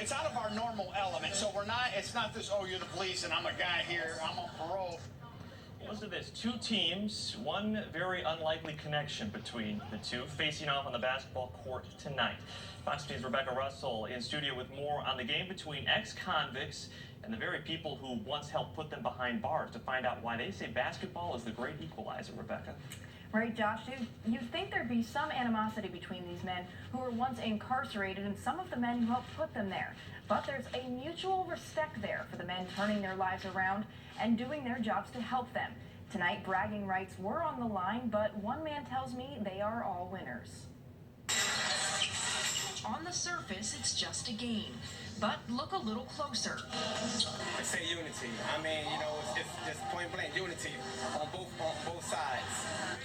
it's out of our normal element. So we're not, it's not this, oh, you're the police and I'm a guy here, I'm on parole. Listen to this, two teams, one very unlikely connection between the two, facing off on the basketball court tonight. Fox News' Rebecca Russell in studio with more on the game between ex-convicts and the very people who once helped put them behind bars to find out why they say basketball is the great equalizer, Rebecca. Right, Josh, you'd think there'd be some animosity between these men who were once incarcerated and some of the men who helped put them there. But there's a mutual respect there for the men turning their lives around and doing their jobs to help them. Tonight, bragging rights were on the line, but one man tells me they are all winners. On the surface, it's just a game, but look a little closer. I say unity. I mean, you know, it's just point blank unity on both sides.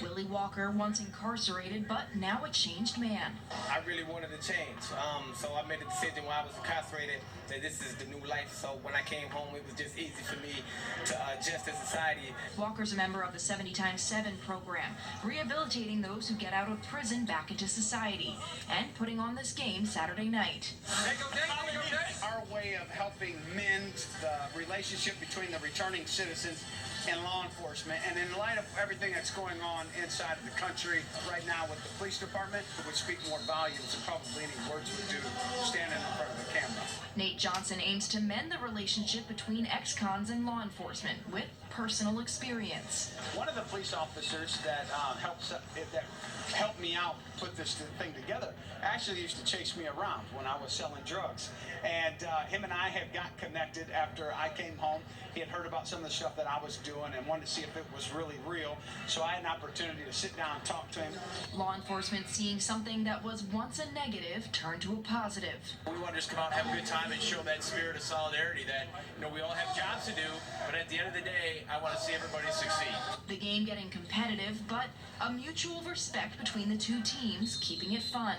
Willie Walker, once incarcerated, but now a changed man. I really wanted to change, so I made a decision while I was incarcerated that this is the new life. So when I came home, it was just easy for me to adjust to society. Walker's a member of the 70x7 program, rehabilitating those who get out of prison back into society, and putting on this game Saturday night. Our way of helping mend the relationship between the returning citizens and law enforcement, and in light of everything that's going on inside of the country right now with the police department, it would speak more volumes than probably any words would do standing in front of the camera. Nate Johnson aims to mend the relationship between ex-cons and law enforcement with personal experience. One of the police officers that helped me out put this thing together actually used to chase me around when I was selling drugs, and him and I had got connected after I came home. He had heard about some of the stuff that I was doing and wanted to see if it was really real, so I had an opportunity to sit down and talk to him. Law enforcement seeing something that was once a negative turn to a positive. We want to just come out and have a good time and show that spirit of solidarity that, you know, we all have jobs to do, but at the end of the day, I want to see everybody succeed. The game getting competitive, but a mutual respect between the two teams, keeping it fun.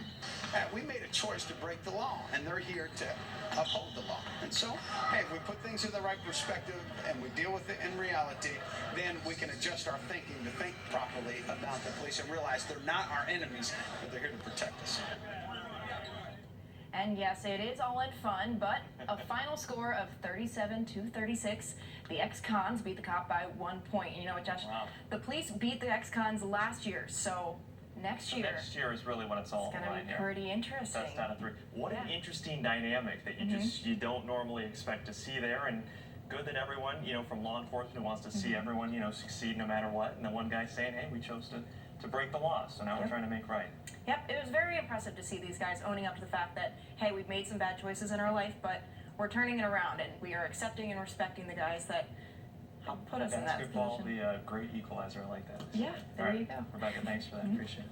We made a choice to break the law, and they're here to uphold the law. And so, hey, if we put things in the right perspective and we deal with it in reality, then we can adjust our thinking to think properly about the police and realize they're not our enemies, but they're here to protect us. And yes, it is all in fun, but a final score of 37-36. The ex-cons beat the cop by 1 point. And you know what, Josh? Wow. The police beat the ex-cons last year, so next year Is really when it's all it's on the going line to be here. pretty interesting. Best out of three. What an Yeah. interesting dynamic that you don't normally expect to see there, and good that everyone, you know, from law enforcement who wants to see everyone, you know, succeed no matter what, and the one guy saying, hey, we chose to break the law, so now we're trying to make right. Yep, it was very impressive to see these guys owning up to the fact that, hey, we've made some bad choices in our life, but we're turning it around, and we are accepting and respecting the guys that helped put us in that Basketball, position. the great equalizer, I like that. Yeah, there All right, you go. Rebecca, thanks for that. Appreciate it.